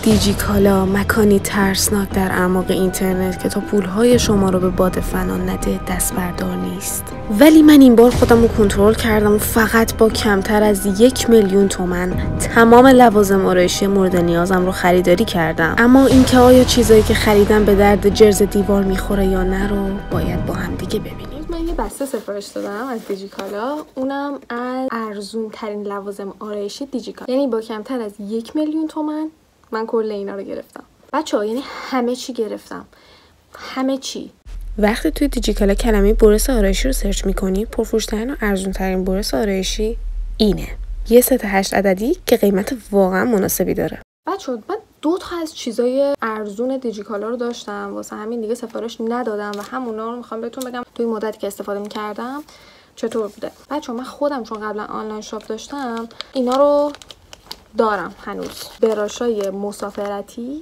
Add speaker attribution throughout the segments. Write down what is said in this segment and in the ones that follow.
Speaker 1: دیجیکالا، مکانی ترسناک در اعماق اینترنت که تا پولهای شما رو به باد فنا نده دست بردار نیست. ولی من این بار خودم رو کنترل کردم و فقط با کمتر از 1,000,000 تومان تمام لوازم آرایشی مورد نیازم رو خریداری کردم. اما اینکه آیا چیزایی که خریدم به درد جرز دیوار میخوره یا نه رو باید با هم دیگه ببینیم.
Speaker 2: من یه بسته سفارش دادم از دیجیکالا، اونم از ارزون ترین لوازم آرایشی دیجیکالا، یعنی با کمتر از 1,000,000 تومان من کل اینا رو گرفتم. بچه‌ها یعنی همه چی گرفتم، همه چی.
Speaker 1: وقتی توی دیجیکالا کلمه برس آرایشی رو سرچ میکنی، پرفروش‌ترین و ارزون‌ترین برس آرایشی اینه. یه ست 8 عددی که قیمت واقعا مناسبی داره.
Speaker 2: بچه‌ها من 2 تا از چیزای ارزون دیجیکالا رو داشتم، واسه همین دیگه سفارش ندادم و همونا رو میخوام بهتون بگم توی مدتی که استفاده میکردم چطور بوده. بچه‌ها من خودم چون قبلا آنلاین شاپ داشتم اینا رو دارم هنوز، براشای مسافرتی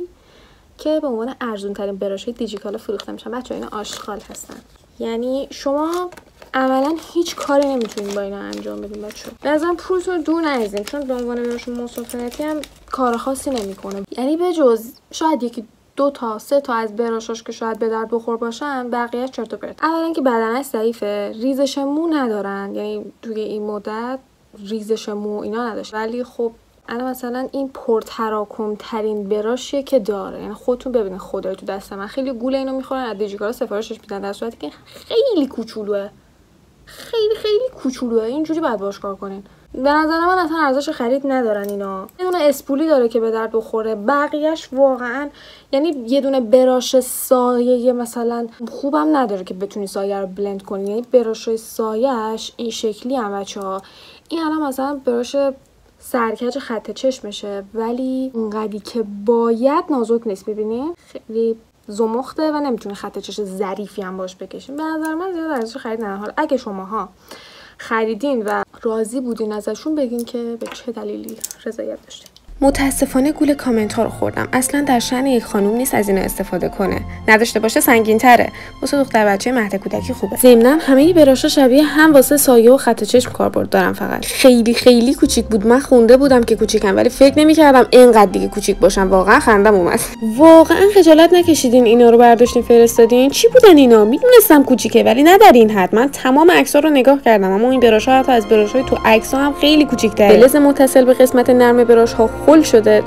Speaker 2: که به عنوان ارزون ترین براشای دیجیکالا فروخته میشن. بچه‌ها اینا آشغال هستن، یعنی شما عملا هیچ کاری نمیتونین با اینا انجام بدین. بچه‌ها به نظرم پولتون دور نریزین، چون به عنوان براش مسافرتی هم کار خاصی نمیکنه، یعنی به جز شاید یکی 2 تا 3 تا از براشاش که شاید به درد بخور باشن بقیه‌اش چرت و پرت. اولا که بدنش ضعیفه، ریزش مو ندارن، یعنی توی این مدت ریزش مو اینا نداشت، ولی خب الان مثلا این پرتراکم ترین براشیه که داره، یعنی خودتون ببینید خدای تو دست من خیلی گول اینو میخورن از دیجیکالا سفارشش میدن در صورتی که خیلی کوچولوئه، خیلی کوچولوئه. اینجوری باید باش کار کنین. به نظر من اصلا ارزش خرید ندارن اینا. یه دونه اسپولی داره که به درد بخوره، بقیه‌اش واقعا یعنی یه دونه براش سایه مثلا خوبم نداره که بتونی سایه رو بلند کنی، یعنی براشای سایه‌اش این شکلی هم بچه‌ها. این الان مثلا براش سرکج خط چشمشه ولی اونقدی که باید نازک نیست، میبینی خیلی زمخته و نمیتونه خط چشم ظریفی هم باش بکشین. به نظر من زیاد ارزش خرید نداره. حالا اگه شماها خریدین و راضی بودین ازشون بگین که به چه دلیلی رضایت داشتین.
Speaker 1: متاسفانه گول کامنت ها رو خوردم. اصلا در شأن یک خانوم نیست از اینا استفاده کنه، نداشته باشه سنگین تره، واسه دختر بچه مهد کودکی خوبه. ضمناً همه براشا شبیه هم واسه سایه و خط چشم کاربرد دارن، فقط خیلی کوچیک بود. من خونده بودم که کوچیکن ولی فکر نمی‌کردم اینقدر دیگه کوچیک باشن. واقعا خندم اومد. واقعا خجالت نکشیدین اینا رو برداشتین فرستادین؟ چی بودن اینا؟ میدونستم کوچیکه ولی نه در این حد. من تمام عکس‌ها رو نگاه کردم اما این براشا حتی از براشای تو عکس‌ها هم خیلی کوچیک‌تره. فلز متصل به قسمت نرم براش‌ها خل شده،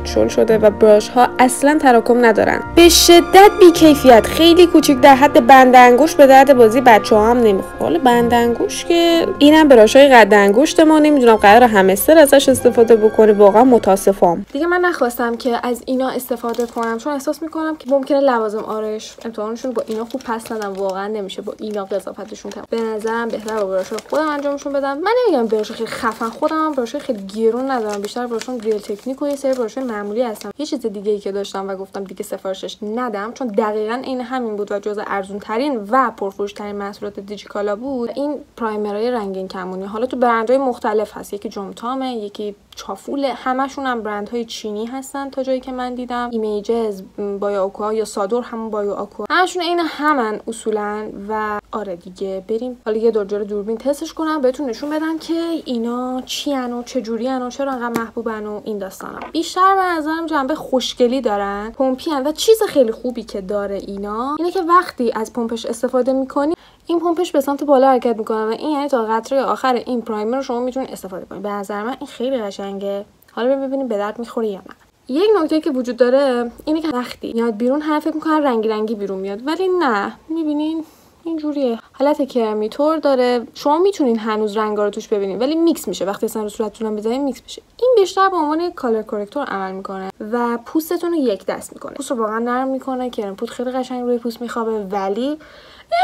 Speaker 1: شل شده و براش ها اصلا تراکم ندارن. به شدت بی‌کیفیت، خیلی کوچیک، در حد بند انگشت، به درد بازی بچه‌ها هم نمیخوره. حالا بند انگشت که اینم براشای قد انگشت ما، نمیدونم قرار همستر ازش استفاده بکنه. واقعا متاسفم.
Speaker 2: دیگه من نخواستم که از اینا استفاده کنم چون احساس میکنم که ممکنه لوازم آرایش امتحانشون با اینا خوب پس ندن. واقعا نمیشه با اینا قضاوتشون کنم. به نظرم بهتره با براشای خودم انجامشون بدم. من نمیگم براشای خیلی خفن، خودم براشای خیلی گرون ندارم، بیشتر براشون ریل تکنیک و یه سری براشای معمولی هستم. یه چیز دیگه ای که داشتم و گفتم دیگه سفارشش ندم چون دقیقاً این همین بود و جز ارزون ترین و پرفروش ترین محصولات دیجیکالا بود، این پرایمرهای رنگین کمونی. حالا تو برندهای مختلف هست، یکی جومتامه، یکی چافوله، همشون هم برندهای چینی هستن تا جایی که من دیدم. ایمیجز، بایو آکوا یا سادور همون بایو آکوا، همشون عین همن اصولا. و آره دیگه بریم حالا یه دور دوربین تستش کنم بهتون نشون بدم که اینا چی ان و چه جوری ان و چرا انقدر محبوبن و این داستانا. بیشتر به نظرم جنبه خوشگلی دارن، پمپی ان و چیز خیلی خوبی که داره اینا اینه که وقتی از پمپش استفاده میکنی این پمپش به سمت بالا حرکت میکنه و این یعنی تا قطره آخر این پرایمر رو شما میتونید استفاده کنید. به نظر من این خیلی قشنگه. حالا ببینیم به درد میخوره یا نه. یک نکته که وجود داره اینه که وقتی میاد بیرون همه فکر میکنن رنگی بیرون میاد ولی نه، میبینین اینجوریه، حالت کرمی طور داره. شما میتونین هنوز رنگا رو توش ببینین ولی میکس میشه. وقتی اصلا رو صورتتون بزنین میکس میشه. این بیشتر به عنوان یک کالر کرکتور عمل میکنه و پوستتون رو یک دست میکنه. پوست رو واقعا نرم میکنه. کرم پود خیلی قشنگ روی پوست میخوابه ولی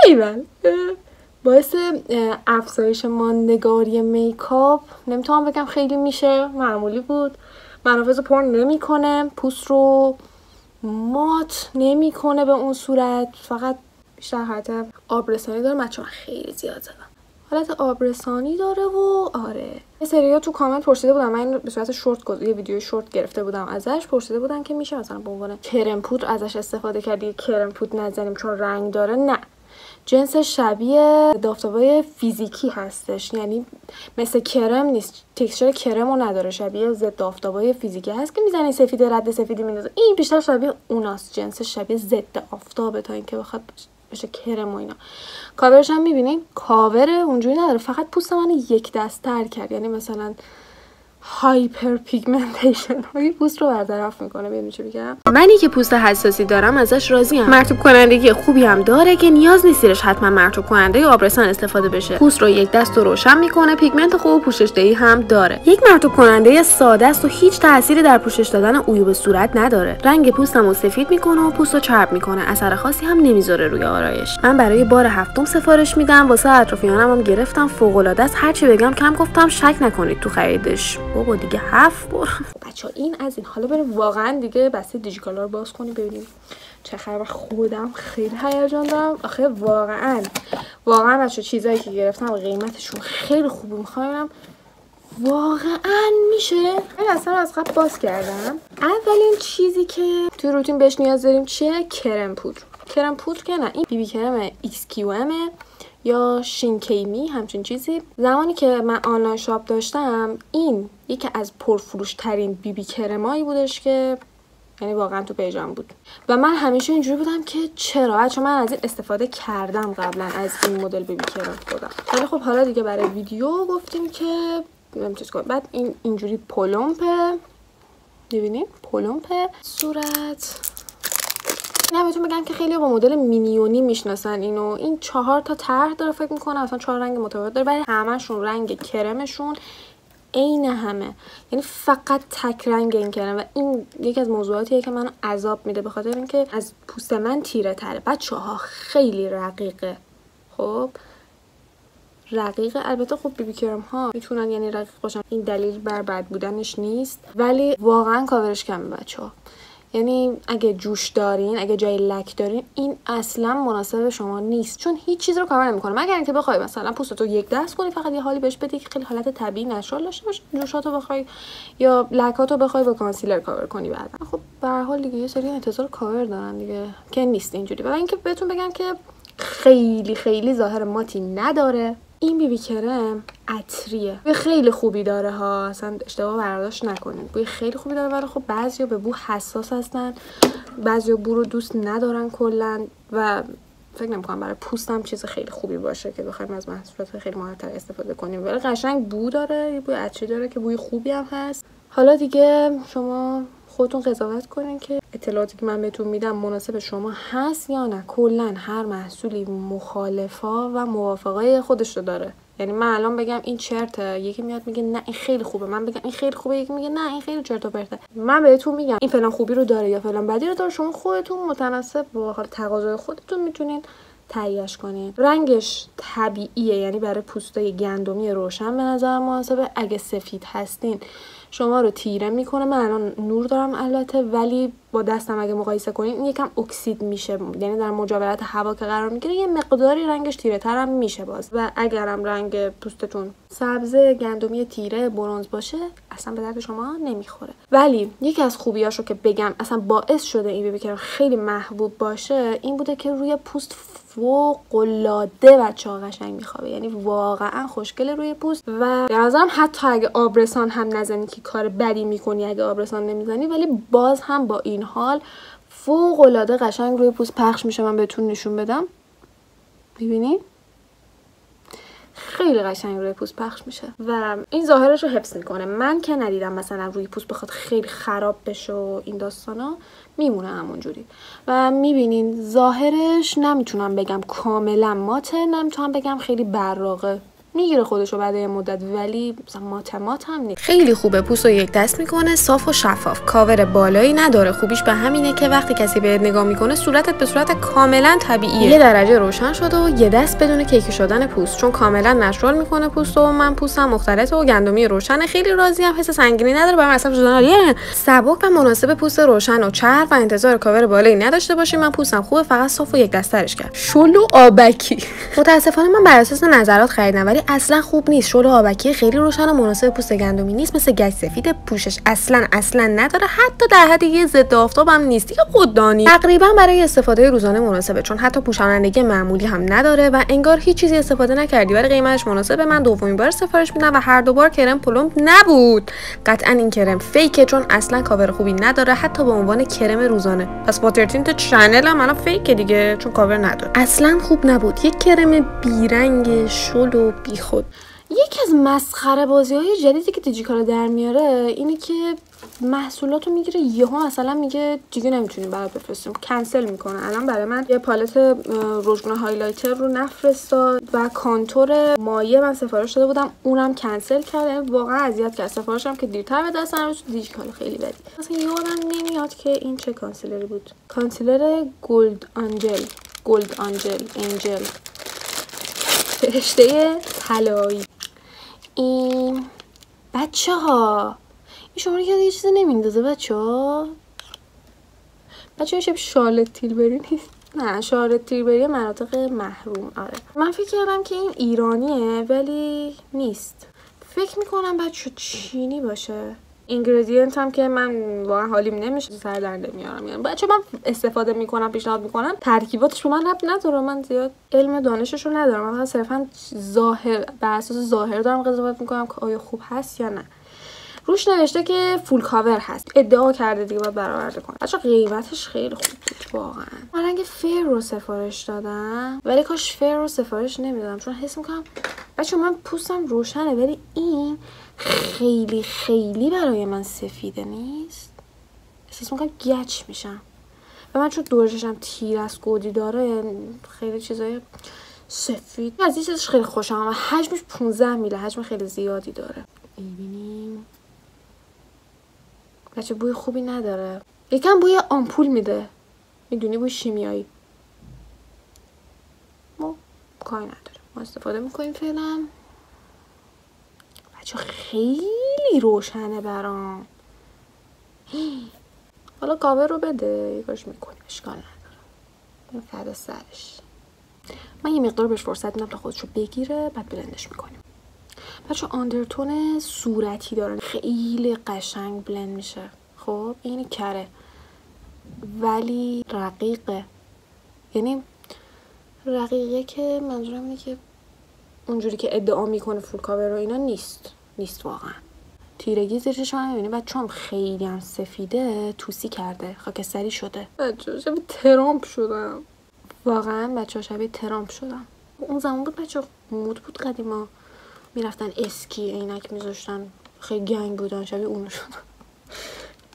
Speaker 2: ایول باعث افزایش ماندگاری میکاپ نمیتونم بگم خیلی میشه، معمولی بود. منافذ پر نمیکنه، پوست رو مات نمیکنه به اون صورت، فقط بیشتر حالت آبرسانی داره. بچه‌ها خیلی زیاد زدم. حالت آبرسانی داره و آره. یه سری‌ها تو کامنت پرسیده بودن، من به صورت شورت یه ویدیو شورت گرفته بودم ازش، پرسیده بودن که میشه مثلا به عنوان کرم پودر ازش استفاده کردی، کرم پودر نزنیم چون رنگ داره. نه، جنس شبیه دافتابای فیزیکی هستش، یعنی مثل کرم نیست، تکسچر کرمو نداره، شبیه ضد آفتابای فیزیکی هست که میزنی سفید رد سفیدی میندازه. این بیشتر شبیه اوناست، جنس شبیه ضد آفتابه تا اینکه بخواد بشه کرم و اینا. کاورش هم میبینین کاور اونجوری نداره، فقط پوست من یک دست‌تر کرد، یعنی مثلا هایپر پیگمنتیشن های پوست رو برطرف میکنه. ببینید چی میگم.
Speaker 1: منی که پوست حساسی دارم ازش راضیم. مرطوب کنندگی خوبی هم داره که نیاز نیست زیرش حتما مرطوب کننده یا آبرسان استفاده بشه. پوست رو یک دست روشن میکنه، پیگمنت خوب و پوشش دهی هم داره. یک مرطوب کننده ساده است و هیچ تأثیری در پوشش دادن عیوب صورت نداره. رنگ پوستمو سفید میکنه و پوستو چرب میکنه، اثر خاصی هم نمیذاره روی آرایش. من برای بار هفتم سفارش میدم، واسه اطرافیانم هم گرفتم، فوق العاده است. هرچی بگم کم گفتم، شک نکنید تو خریدش. بابا دیگه 7 بار.
Speaker 2: بچه‌ها این از این. حالا بریم واقعا دیگه بسته دیجیکالا رو باز کنیم ببینیم چه خبر. خودم خیلی هیجان دارم. آخه واقعا بچه‌ها چیزایی که گرفتم قیمتشون خیلی خوبه. می‌خوام واقعا میشه. من اصلا از قبل باز کردم. اولین چیزی که توی روتین بهش نیاز داریم چیه؟ کرم پودر. کرم پودر که نه، این بیبی کرم XQM یا شینکیمی همچین چیزی. زمانی که من آنلاین شاپ داشتم این یکی از پرفروش ترین بیبی کرمایی بودش که یعنی واقعا تو پیجم بود و من همیشه اینجوری بودم که چرا، چون من از این استفاده کردم قبلا از این مدل بیبی کرم خودم. ولی خب حالا دیگه برای ویدیو گفتیم که چیز کنیم. بعد این اینجوری پلمپه، ببینید پلمپه صورت. نه بهتون بگم که خیلی با مدل مینیونی میشناسن اینو. این 4 تا طرح داره فکر میکنم، اصلا 4 رنگ متفاوت داره، ولی همشون رنگ کرمشون عین همه، یعنی فقط تک رنگ این کرم. و این یکی از موضوعاتیه که منو عذاب میده به خاطر اینکه از پوست من تیره تره. بچه‌ها خیلی رقیقه. خب رقیقه. البته خب بیبی کرم ها میتونن یعنی رقیق باشن، این دلیل بر بد بودنش نیست، ولی واقعا کاورش کمه بچه‌ها. یعنی اگه جوش دارین، اگه جای لک دارین، این اصلا مناسب شما نیست، چون هیچ چیز رو کاور نمیکنه مگر اینکه بخوای مثلا پوستتو یک دست کنی، فقط یه حالی بهش بدی که خیلی حالت طبیعی نچرال داشته باشه، جوشاتو بخوای یا لکاتو بخوای با کانسیلر کاور کنی بعدا. خب به هر حال دیگه یه سری انتظار کاور دارن دیگه که نیست اینجوری. و اینکه بهتون بگم که خیلی ظاهر ماتی نداره. این بیبی کرم عطریه، بوی خیلی خوبی داره ها، اصلا اشتباه برداشت نکنید، بوی خیلی خوبی داره. ولی خب بعضیا به بو حساس هستن، بعضیا بو رو دوست ندارن کلا و فکر نمی‌کنم برای پوستم چیز خیلی خوبی باشه که بخوایم از محصولات خیلی مهم‌تر استفاده کنیم. ولی قشنگ بو داره، یه بوی عطری داره که بوی خوبی هم هست. حالا دیگه شما خودتون قضاوت کنین که اطلاعاتی که من بهتون میدم مناسب شما هست یا نه. کلا هر محصولی مخالفا و موافقای خودش رو داره. یعنی من الان بگم این چرته، یکی میاد میگه نه این خیلی خوبه، من بگم این خیلی خوبه، یکی میگه نه این خیلی چرت و پرته. من بهتون میگم این فلان خوبی رو داره یا فلان بدی رو داره، شما خودتون متناسب با تقاضای خودتون میتونین تهیه‌اش کنین. رنگش طبیعیه، یعنی برای پوستای گندمی روشن به نظر مناسبه. اگه سفید هستین شما رو تیره میکنه. من الان نور دارم البته، ولی با دستم اگه مقایسه کنین این یکم اکسید میشه، یعنی در مجاورت هوا که قرار میگیره یه مقداری رنگش تیره تر هم میشه باز. و اگرم رنگ پوستتون سبز گندمی تیره برنز باشه اصلا به درد شما نمیخوره. ولی یکی از خوبیاشو که بگم اصلا باعث شده این بیبی کرم خیلی محبوب باشه این بوده که روی پوست فوق‌العاده بچه‌ها قشنگ میخوابه، یعنی واقعا خوشگله روی پوست. و به نظرم حتی اگه آبرسان هم نزنی که کار بدی میکنی اگه آبرسان نمیزنی، ولی باز هم با این حال فوق‌العاده قشنگ روی پوست پخش میشه. من بهتون نشون بدم، ببینید خیلی قشنگ روی پوست پخش میشه و این ظاهرش رو حفظ میکنه. من که ندیدم مثلا روی پوست بخواد خیلی خراب بشه و این داستانا، میمونه همونجوری. و میبینین ظاهرش نمیتونم بگم کاملا ماته، نمیتونم بگم خیلی براقه، میگیره خودشو بعد یه مدت، ولی مثلا مات هم نیست. خیلی خوبه، پوستو یک دست میکنه، صاف و شفاف، کاور بالایی نداره. خوبیش به همینه که وقتی کسی بهت نگاه میکنه صورتت به صورت کاملا طبیعیه، یه درجه روشن شده و یه دست بدون کیکی شدن پوست، چون کاملا نچرال میکنه پوستو. من پوستم مختلط و گندمی روشن، خیلی راضیم، حس سنگینی نداره، برام اصلا شدن سبک و مناسب پوست روشن و چرب و انتظار کاور بالایی نداشته باشی. من پوستم خوبه، فقط صاف و یک دست ترش کرد. شلو آبکی. متاسفانه من بر اساس نظرات خریدم، ولی
Speaker 1: اصلا خوب نیست. شل آبکی خیلی روشن و مناسب پوست گندمی نیست، مثل گچ سفید. پوشش اصلا نداره، حتی در حد یه ضد آفتاب هم نیست. دیگه خوددانی. تقریبا برای استفاده روزانه مناسبه، چون حتی پوشانندگی معمولی هم نداره و انگار هیچ چیزی استفاده نکردی، ولی قیمتش مناسبه. من دومین بار سفارش میدم و هر دوبار کرم پلمب نبود. قطعا این کرم فیکه، چون اصلا کاور خوبی نداره، حتی به عنوان کرم روزانه. پس واتر تینت چنل هم الان فیکه دیگه، چون کاور نداره. اصلا خوب نبود. یک کرم بیرنگ شل و بیخود.
Speaker 2: یکی از مسخره بازی‌های جدیدی که دیجیکالا در میاره اینه که محصولاتو میگیره یهو مثلا میگه دیگه نمیتونیم برات بفرستیم، کنسل میکنه. الان برای من یه پالت رژگونه هایلایتر رو نفرستاد و کانتور مایه من سفارش داده بودم، اونم کنسل کرد. واقعا اذیت کرد. سفارشم که دیرتر به دست اومد. دیجیکالا خیلی بدی. مثلا یادم نمیاد که این چه کانسیلری بود. کانسیلر گلد آنجل فرشته طلایی. این بچه ها این شما که یه چیزی نمیندازه بچه ها شب شارلت تیلبری نیست؟ نه، شارلت تیلبری مناطق محروم. آره من فکر کردم که این ایرانیه ولی نیست. فکر میکنم بچه چینی باشه. اینگریدینت هم که من واقعا حالیم نمیشه، سر در نمیارم. یعنی بچه من استفاده میکنم، پیشنهاد میکنم، ترکیباتش به من ربط نداره. من زیاد علم دانشش رو ندارم. من صرفا ظاهر، بر اساس ظاهر دارم قضاوت میکنم که آیا خوب هست یا نه. روش نوشته که فول کاور هست، ادعا کرده دیگه باید برآورده کنه. بچه قیمتش خیلی خوب بود واقعا. من رنگ فیر رو سفارش دادم، ولی کاش فیر رو سفارش نمیدادم، چون حس میکنم بچه من پوستم روشنه ولی این خیلی خیلی برای من سفیده نیست. احساس میکنم گچ میشم و من چون دورششم تیر از گودی داره خیلی چیزای سفید. از این چیزش خیلی خوشم و حجمش 15 میله، حجم خیلی زیادی داره. ببینیم بچه بوی خوبی نداره، یکم بوی آمپول میده، میدونی، بوی شیمیایی. ما کاری نداره، ما استفاده میکنیم فعلا. بچه خیلی روشنه برام. حالا کاور رو بده یه کارش میکنیم، اشکال نداره. فردا سرش من یه مقدار بهش فرصت میدم تا خودشو بگیره، بعد بلندش میکنیم. بچه آندرتون صورتی داره، خیلی قشنگ بلند میشه. خب این کره ولی رقیقه، یعنی رقیقه که منظورم اینه که اونجوری که ادعا میکنه فول کاور رو اینا نیست واقعا. تیرگی زیر چشم هم میبینی. بچه هم خیلی هم سفیده، توسی کرده، خاکستری شده. بچه شبیه ترامپ شدم واقعا. بچه شبیه ترامپ شدم. اون زمان بود بچه مود بود قدیما میرفتن اسکی عینک میذاشتن، خیلی گنگ بودن، شبیه اونو شدن.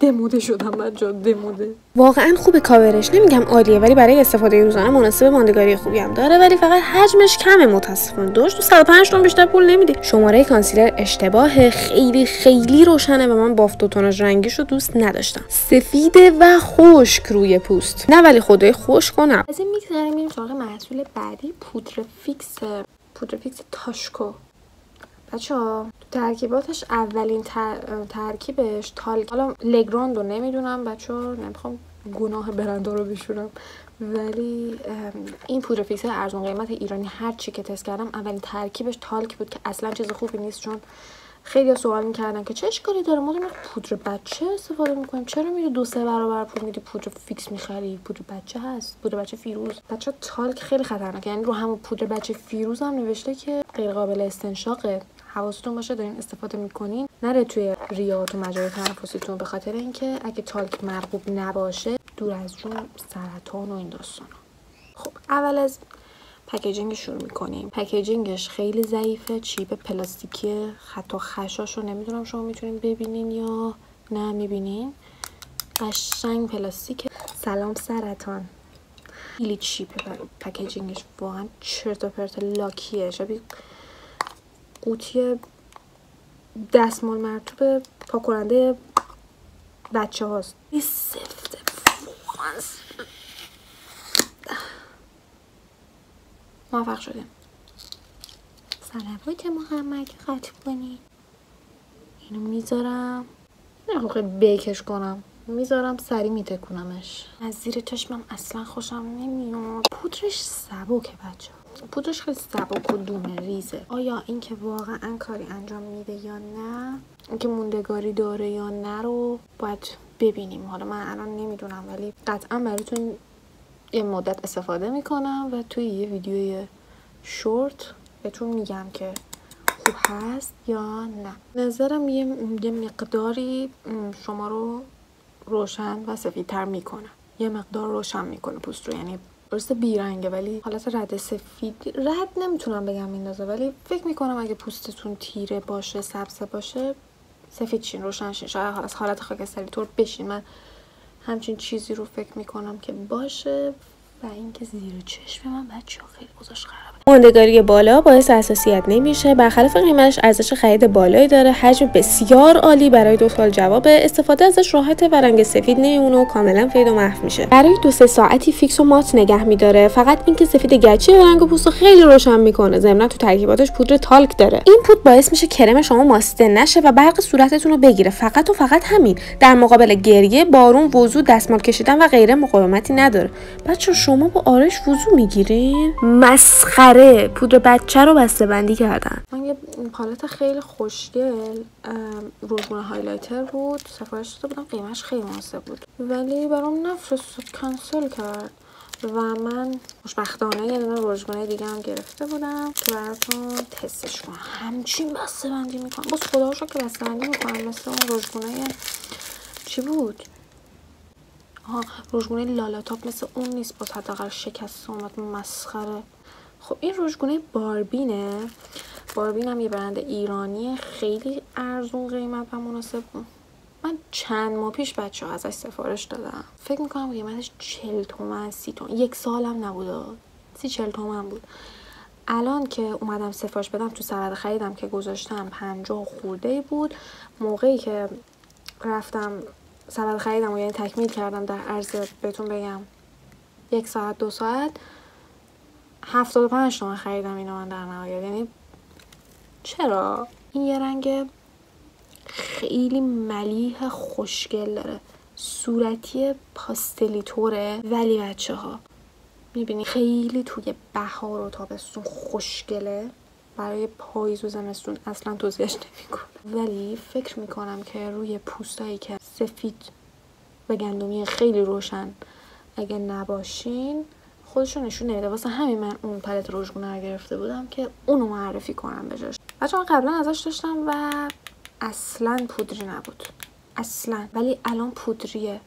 Speaker 2: دموده شدم بچه، دموده.
Speaker 1: واقعا خوبه کاورش، نمیگم عالیه، ولی برای استفاده روزانه مناسب، ماندگاری خوبی هم داره، ولی فقط حجمش کمه متاسفانه. داشت تو 105 تومن بیشتر پول نمیدی. شماره کانسیلر اشتباهه، خیلی خیلی روشنه و من بافت و توناژ رنگیشو دوست نداشتم. سفیده و خشک روی پوست، نه ولی خدای خشک کنم.
Speaker 2: از این میگذاریم میریم سراغ محصول بعدی، پودر فیکس تاشکو. بچه‌ها تو ترکیباتش اولین ترکیبش تالک. حالا لگراند رو نمیدونم بچه‌ها، نمیخوام گناه برندا رو بشورم، ولی این پودر فیکس ارزون قیمت ایرانی هر چی که تست کردم اولین ترکیبش تالک بود که اصلا چیز خوبی نیست، چون خیلی سوال میکردن که چه اشکالی داره ما داریم پودر بچه استفاده میکنیم، چرا میری 2-3 برابر پول میدی پودر فیکس میخری؟ پودر بچه هست، پودر بچه فیروز. بچه تالک خیلی خطرناکه، یعنی رو همون پودر بچه فیروز هم نوشته که غیر قابل استنشاقه. حواستون باشه دارین استفاده میکنین نره توی ریات و مجاری تنفسیتون، به خاطر اینکه اگه تالک مرغوب نباشه دور از جون سرطان و این داستانا. خب اول از پکیجینگ شروع میکنیم. پکیجینگش خیلی ضعیفه، چیپ پلاستیکی، خط و خشاشو نمیدونم شما میتونین ببینین یا نه میبینین. قشنگ پلاستیک. سلام سرطان. خیلی چیپه پکیجینگش، واقعا چرت و پرت لاکیه، شبیه قوطی دستمال مرطوب پاک‌کننده بچه هاست. این سفته موفق شدیم. صلوات محمد ختم کنی. اینو میذارم، نمیخوام خیلی بیکش کنم، میذارم سری میتکونمش. از زیر چشمم اصلا خوشم نمیاد. پودرش سبکه بچه، پودرش خیلی سبک و دونه ریزه. آیا این که واقعا کاری انجام میده یا نه، اینکه موندگاری داره یا نه رو باید ببینیم. حالا من الان نمیدونم، ولی قطعا براتون یه مدت استفاده میکنم و توی یه ویدیوی شورت بهتون میگم که خوب هست یا نه. نظرم یه مقداری شما رو روشن و سفیدتر میکنه، یه مقدار روشن میکنه پوست رو. یعنی درسته بیرنگه ولی حالت رد سفید، رد نمیتونم بگم میندازه، ولی فکر میکنم اگه پوستتون تیره باشه، سبز باشه، سفید شین، روشن شین، شاید از حالت خاکستری طور بشین. من همچین چیزی رو فکر میکنم که باشه. و اینکه زیر چشم من بچه‌ها خیلی اوضاعش خرابه.
Speaker 1: ماندگاری بالا باعث حساسیت نمیشه، برخلاف قیمتش ارزش خرید بالایی داره، حجم بسیار عالی برای 2 سال جوابه، استفاده ازش راحته و رنگ سفید نمیمونه و کاملا فید و محو میشه. برای 2-3 ساعتی فیکس و مات نگه میداره. فقط اینکه سفید گچی رنگ پوستو خیلی روشن میکنه. ضمن تو ترکیباتش پودر تالک داره. این پودر باعث میشه کرم شما ماسته نشه و برق صورتتون رو بگیره. فقط و فقط همین. در مقابل گریه، بارون، وضو، دستمال کشیدن و غیره مقاومتی نداره. بچه شما با آرش وضو میگیرین؟ مسخره. پودر بچه رو بسته بندی کردن.
Speaker 2: من یه پالت خیلی خوشگل روزگونه هایلایتر بود سفارش داده بودم، قیمتش خیلی مناسب بود ولی برام نفرستاد، کنسل کرد و من خوشبختانه یه دونه روزگونه دیگه هم گرفته بودم که براتون تستش کنم. همچین بسته بندی میکنم، باز خدا رو شکر که بسته بندی میکنم. مثل اون روزگونه چی بود؟ روزگونه لالاتاپ مثل اون نیست، باز حداقل شکسته اومد. مسخره. خب این روزگونه باربینه. باربین هم یه برند ایرانی خیلی ارزون قیمت و مناسب بود. من چند ماه پیش بچه ها ازش سفارش دادم. فکر میکنم قیمتش 40 تومن 30 تومن، 1 سالم نبود، 30-40 تومن بود. الان که اومدم سفارش بدم تو سبد خریدم که گذاشتم 50 خورده بود. موقعی که رفتم سبد خریدم و یعنی تکمیل کردم در عرض بهتون بگم 1 ساعت 2 ساعت 75 تومن خریدم اینو من در نهایت. یعنی چرا؟ این یه رنگ خیلی ملیح خوشگل داره، صورتی پاستلی طوره ولی بچه ها میبینی خیلی توی بهار و تابستون خوشگله. برای پاییز و زمستون اصلا توصیهش نمیکنم، ولی فکر میکنم که روی پوستایی که سفید و گندمی خیلی روشن اگه نباشین خودشو نشون نمیده. واسه همین من اون پالت روزگونه رو گرفته بودم که اونو معرفی کنم بهش. بچه من قبلا ازش داشتم و اصلا پودری نبود اصلا، ولی الان پودریه.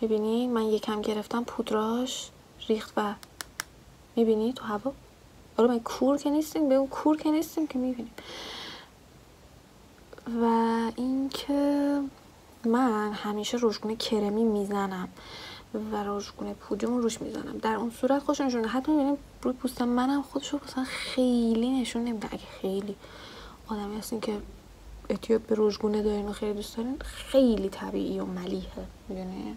Speaker 2: میبینی من یکم گرفتم پودراش ریخت و میبینی تو هوا. آره من کور که نیستیم، به اون کور که نیستیم که میبینیم. و اینکه من همیشه روزگونه کرمی میزنم و روزگونه پودریمو روش میزنم، در اون صورت خوش نشون میده. حتی میبینیم روی پوستم منم خودشو مثلا خیلی نشون نمیده. اگه خیلی آدمی هستین که احتیاج به روزگونه دارین و خیلی دوست دارین، خیلی طبیعی و ملیحه میدونین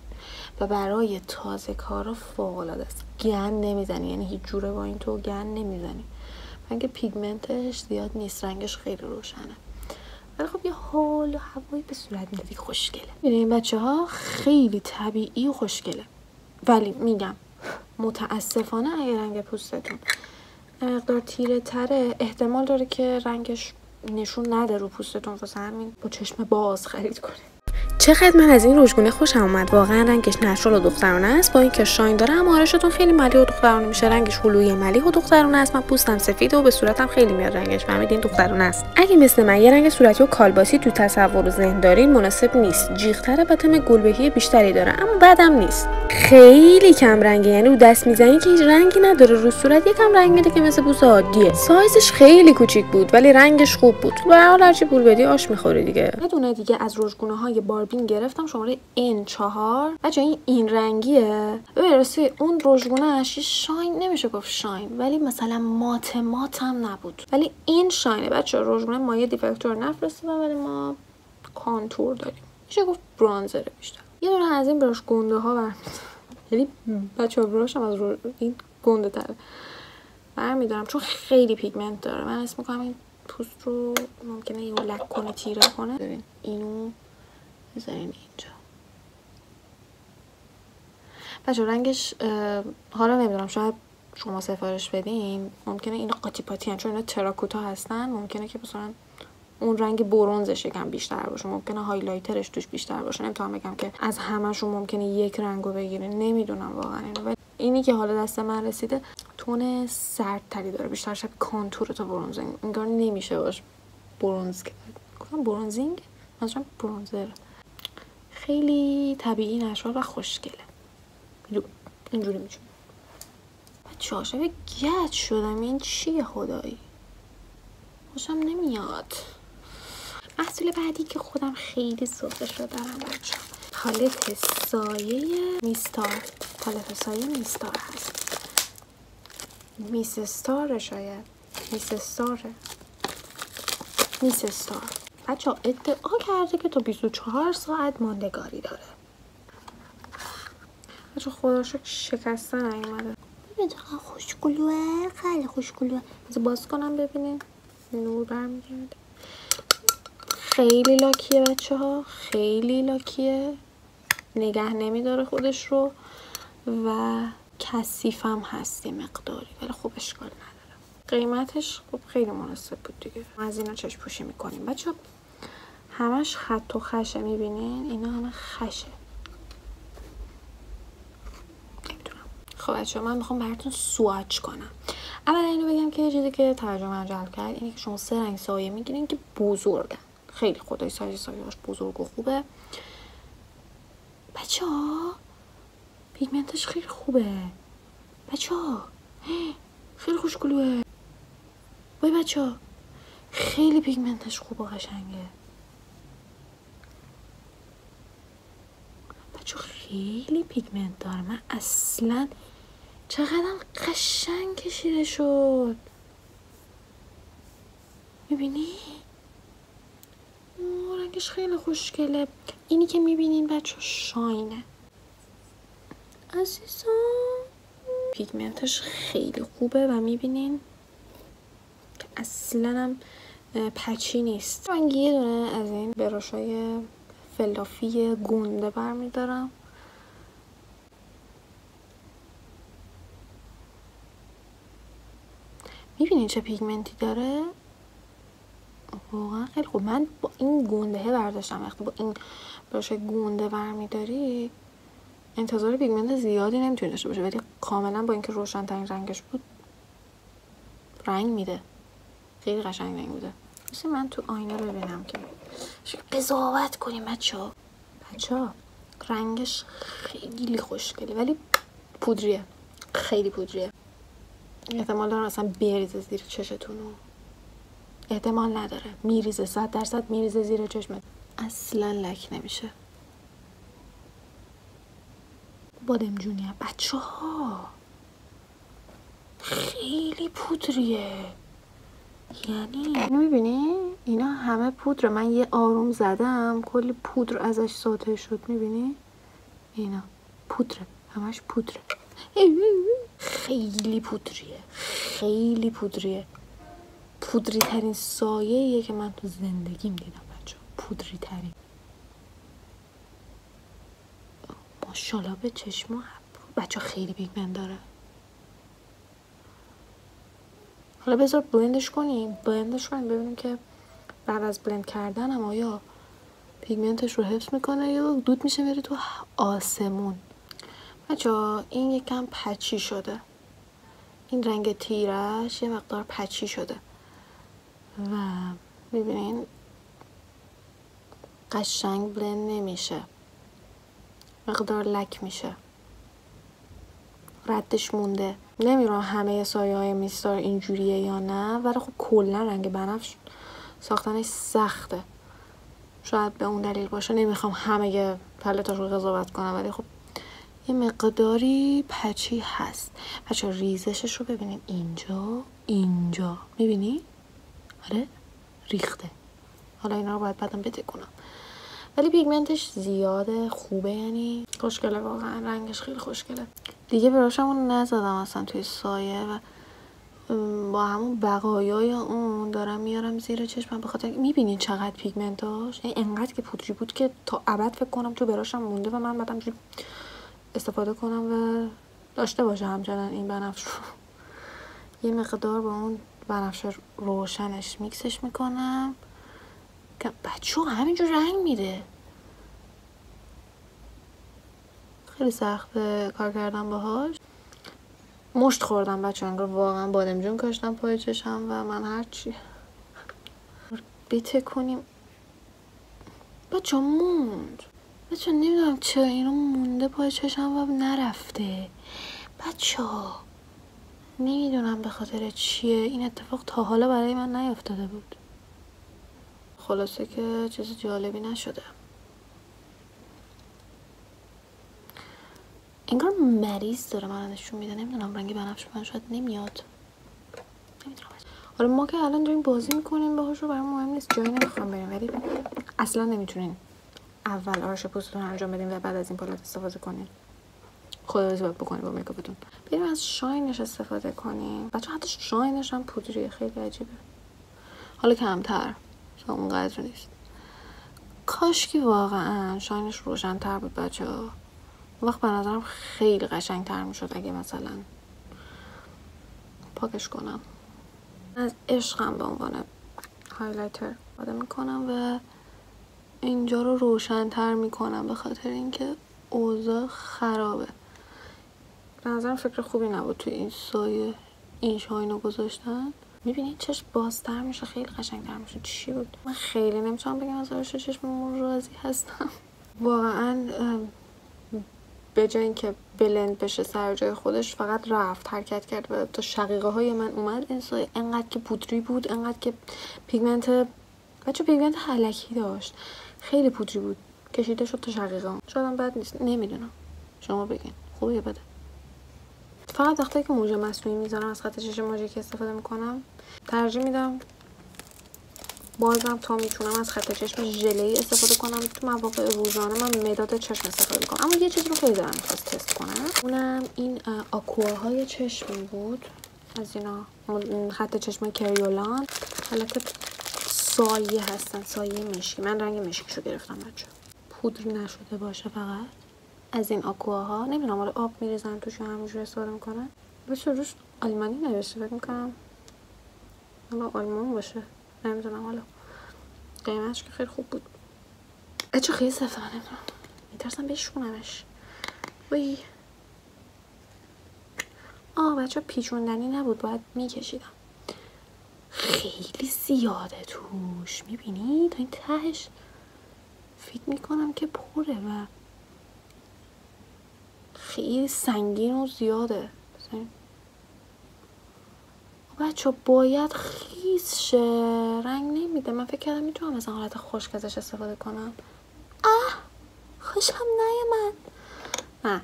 Speaker 2: و برای تازه کارا فوق العاده است. گند نمیزنی، یعنی هیچ جوره با این تو گند نمیزنی. من که پیگمنتش زیاد نیست، رنگش خیلی روشنه ولی خب یه حال و هوایی به صورت میده دیگه، خوشگله. میدونین بچه ها خیلی طبیعی و خوشگله. ولی میگم متاسفانه اگه رنگ پوستتون مقدار تیره تره احتمال داره که رنگش نشون نده رو پوستتون، واسه همین با چشم باز خرید کنید.
Speaker 1: چقدر من از این روزگونه خوشم اومد. واقعا رنگش نچرال و دخترانه است، با اینکه شاین داره اما آرشتون خیلی ملیح و دخترانه میشه. رنگش هلویی ملیح و دخترانه است. من پوستم سفیده و به صورتم خیلی میاد رنگش، فهمیدین دخترانه است. اگه مثل من یه رنگ صورتی و کالباسی تو تصور و ذهن دارین مناسب نیست. جیغ‌تره و تم گلبهی بیشتری داره اما بدم نیست. خیلی کم رنگه، یعنی رو دست میزنی که هیچ رنگی نداره، رو صورت یکم رنگ میده که مثل پوست عادیه. سایزش خیلی کوچیک بود ولی رنگش خوب بود. به هر حال هرچی پول بدی آش میخوری دیگه.
Speaker 2: یه دونه دیگه از روزگونه‌های باربین گرفتم، شماره N4. بچه این رنگیه. برسه اون روزگونه‌اش شاین نمیشه گفت شاین، ولی مثلا مات هم نبود، ولی این شاینه. بچه روزگونه مایه دیفکتور نفرستادم ولی ما کانتور داریم، میشه گفت برانزره بیشتر. یه دونه از این براش گنده ها برمی‌دارم، یعنی بچه براشم از این گنده تره برمی‌دارم چون خیلی پیگمنت داره. من اسم میکنم این پوست رو ممکنه یه لک کنه، تیره کنه. ببین اینو بذارین اینجا. بچه رنگش حالا نمیدونم شاید شما سفارش بدین ممکنه اینا قاطی پاتی هن، چون اینا تراکوتا هستن، ممکنه که مثلا اون رنگ برنزش یکم بیشتر باشه، ممکنه هایلایترش توش بیشتر باشه. نمیتونم بگم که از همه‌شون ممکنه یک رنگو بگیرین، نمیدونم واقعا اینو. ولی اینی که حالا دست من رسیده تون سردتری داره، بیشتر شبیه کانتور تا برنزینگ. انگار نمیشه باش برنز گفتم، برنزینگ منظورم برنزر. خیلی طبیعی نشد و خوشگله. اینجوری میشه. بچه‌ها شبیه گچ شدم. این چیه خدایی؟ خوشم نمیاد. محصول بعدی که خودم خیلی ذوقش رو دارم بچه‌ها، پالت سایه میستار. پالت سایه میستار هست. میس استاره، شاید میس استاره. میس استار بچه‌ها ادعا کرده که تا 24 ساعت ماندگاری داره. بچه‌ها خدا شکر شکستن نیومده. ببین چقدر خوشگلوه، خیلی خوشگلوه. بذار باز کنم ببینین نور برمیگرده. خیلی لاکیه بچه‌ها، خیلی لاکیه، نگه نمیداره خودش رو و کثیفم هست مقداری، ولی خوب اشکال نداره. قیمتش خب خیلی مناسب بود دیگه. از اینا چشم پوشی میکنیم بچه‌ها. همش خط و خشه، میبینین اینا همه خشه. نمیدونم. خب بچه‌ها من میخوام براتون سواچ کنم. اول اینو بگم که چیزی که توجه من جلب کرد اینه که شما 3 رنگ سایه میگیرین که بزرگن، خیلی خدای سایز سایه‌اش بزرگ و خوبه بچه‌ها. پیگمنتش خیلی خوبه بچه‌ها، خیلی خوشگلوه. وای بچه‌ها خیلی پیگمنتش خوبه، قشنگه بچه‌ها، خیلی پیگمنت داره. من اصلا چقدر قشنگ کشیده شد، میبینی؟ رنگش خیلی خوشگله. اینی که میبینین بچه‌ها شاینه عزیزان. پیگمنتش خیلی خوبه و میبینین که اصلا هم پچی نیست. من یه دونه از این براشای فلافی گونده برمیدارم. میبینین چه پیگمنتی داره؟ واقعا خیلی خوب. من با این گونده برداشتم. وقتی با این براشای گونده برمیداری انتظار پیگمنت زیادی نمیتونی داشته باشه، ولی کاملا با اینکه روشن ترین رنگش بود رنگ میده. خیلی قشنگ رنگ میده. مثل من تو آینه ببینم که قضاوت کنیم بچه‌ها. رنگش خیلی خوشگله ولی پودریه، خیلی پودریه. احتمال داره اصلا بریزه زیر چشتونو. احتمال نداره، میریزه، 100% میریزه زیر چشمت. اصلا لک نمیشه. بادمجونیه بچه‌ها، خیلی پودریه. یعنی اینو میبینی؟ اینا همه پودره. من یه آروم زدم کلی پودر ازش ساطع شد. میبینی؟ اینا پودره، همش پودره. خیلی پودریه، خیلی پودریه. پودری ترین سایه‌ایه که من تو زندگیم دیدم بچه‌ها. پودری ترین. ماشاءالله به چشم بچه‌ها خیلی پیگمنت داره. حالا بذار بلندش کنیم ببینیم که بعد از بلند کردن هم آیا پیگمنتش رو حفظ میکنه یا دود میشه بره تو آسمون. بچه‌ها این یکم پچی شده، این رنگ تیرش یه مقدار پچی شده و میبینین قشنگ بلند نمیشه، مقدار لک میشه، ردش مونده. نمیدونم همه سایه های میستار اینجوریه یا نه، ولی خب کلا رنگ بنفش ساختنش سخته. شاید به اون دلیل باشه. نمیخوام همه پلتاش رو قضاوت کنم، ولی خب یه مقداری پچی هست. بچه ریزشش رو ببینین، اینجا میبینی؟ آره ریخته. حالا اینا رو باید بعدم بتکنم، ولی پیگمنتش زیاده، خوبه، یعنی خوشگله واقعا. رنگش خیلی خوشگله. دیگه براشمون نزدم اصلا توی سایه و با همون بقایای اون دارم میارم زیر چشمم، بخاطر میبینین چقدر پیگمنت داشت. یعنی انقدر که پودری بود که تا ابد فکر کنم تو براشم مونده و من بعدم استفاده کنم و داشته باشه همچنان این بنفش رو.
Speaker 1: یه مقدار با اون بنفشه روشنش میکسش میکنم که بچه همینجور رنگ میده. خیلی سخته کار کردم باهاش. مشت خوردم بچه، انگار واقعا بادمجون کاشتم پای چشم و من هرچی بتکنیم بچه موند. بچه نمیدونم چرا اینو مونده پای چشم و نرفته. بچه نمیدونم به خاطر چیه این اتفاق تا حالا برای من نیفتاده بود. خلاصه که چیز جالبی نشده. انگار مریض داره من نشون میده. نمیدونم رنگ بنفش من شاید نمیاد. نمیدونم. آره ما که الان داریم بازی میکنیم باهاش رو برام مهم نیست، جایی نمیخوام بریم، ولی اصلا نمیتونین اول آرایش پوستتون انجام بدین و بعد از این پالت استفاده کنین. خداحافظی باید بکنین با میکاپتون. بریم از شاینش استفاده کنیم. بچه حتی شاینش هم پودریه، خیلی عجیبه. حالا کمتر، اونقدر نیست. کاش که واقعا شاینش روشن‌تر بود بچه‌ها. اون وقت به نظرم خیلی قشنگ‌تر میشد اگه مثلا پاکش کنم. از عشقم به عنوان هایلایتر استفاده میکنم و اینجا رو روشن‌تر میکنم به خاطر اینکه اوضاع خرابه. به نظرم فکر خوبی نبود توی این سایه این شاینو گذاشتن. میبینید چشم بازتر میشه، خیلی قشنگتر میشه. چی بود؟ من خیلی نمیتونم بگم از آرایش چشممون راضی هستم. واقعا به جای اینکه بلند بشه سر جای خودش فقط رفت حرکت کرد و تا شقیقه های من اومد. این سایه انقدر که پودری بود، انقدر که پیگمنت الکی داشت، خیلی پودری بود، کشیده شد تا شقیقه هم. شاید هم بد نیست، نمیدونم، شما بگین خوبه یا بده. فقط وقتی که موج مصنوعی میذارم از خط چشم ماژیک استفاده میکنم ترجیح میدم بازم تا میتونم از خط چشم ژله‌ای استفاده کنم. تو مواقع روزانه من مداد چشم استفاده میکنم، اما یه چیزی رو خیلی دارم میخواست تست کنم، اونم این آکواهای چشم بود. از اینا خط چشم کریولان، حالت سایه هستن، سایه مشکی. من رنگ مشکیشو گرفتم بچه، پودر نشده باشه فقط. از این آکواها نمیدونم حالا آب میریزن توش یا همینجوری استفاده میکنن. بچه روش آلمانی نوشته، فکر میکنم حالا آلمان باشه، نمیدونم. حالا قیمتش که خیلی خوب بود. بچه خیلی صفحه نمیدونم، میترسم بشونمش. وی بچه پیچوندنی نبود، باید میکشیدم. خیلی زیاده توش، میبینی تا این تهش فکر میکنم که پره و خیلی سنگین و زیاده. بچه باید خیس شه، رنگ نمیده. من فکر کردم میتونم از حالت خشک ازش استفاده کنم. خوشم نیامد. نه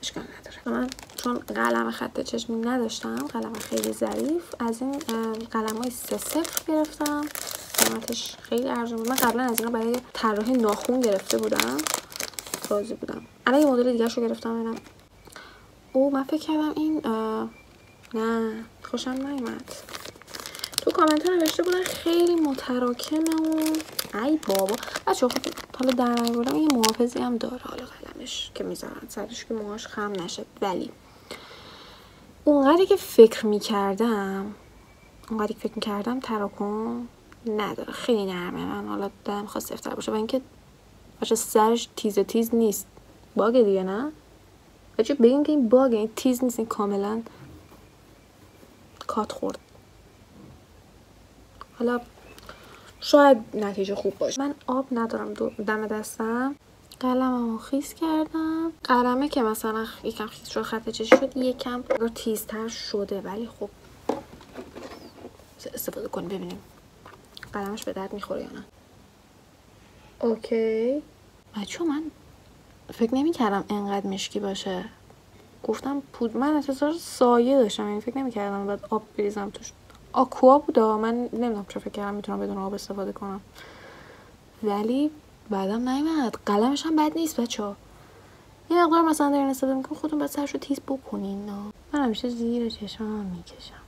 Speaker 1: اشکال نداره. من چون قلم خط چشمی نداشتم، قلم خیلی ظریف، از این قلم های 3-0 گرفتم. قیمتش خیلی ارزون بود. من قبلا از اینا برای طراحی ناخون گرفته بودم، راضی بودم. الان یه مدل دیگه شو گرفتم ببینم. من فکر کردم این نه خوشم نیامد. تو کامنت ها نوشته بودن خیلی متراکمه و ای بابا. بچه خب حالا در نگردم یه محافظی هم داره، حالا قلمش که میذارن سرش که موهاش خم نشه، ولی اونقدری که فکر میکردم تراکم نداره، خیلی نرمه. من حالا دلم خواست سفتر باشه و اینکه بچه سرش تیز نیست. باگه دیگه، نه بچه بگیم که این باگه، این تیز نیست، این کاملا کات خورد. حالا شاید نتیجه خوب باشه. من آب ندارم دم دستم، قلممو خیس کردم. قلمه که مثلا یکم خیس شد، خط چشم شد، یکم تیزتر شده، ولی خب استفاده کنیم ببینیم قلمش به درد میخوره یا نه. اوکی بچه من فکر نمی کردم انقدر مشکی باشه. گفتم من انتظار سایه داشتم، یعنی فکر نمی کردم باید آب بریزم توش. آکوا بودا، من نمیدونم چرا فکر کردم میتونم بدون آب استفاده کنم، ولی بعدم نیومد. قلمش هم بد نیست بچه‌ها. یه مقدار مثلا دارین استفاده میکنین خودتون باید سرشو تیز بکنین. من همیشه زیر چشمم میکشم.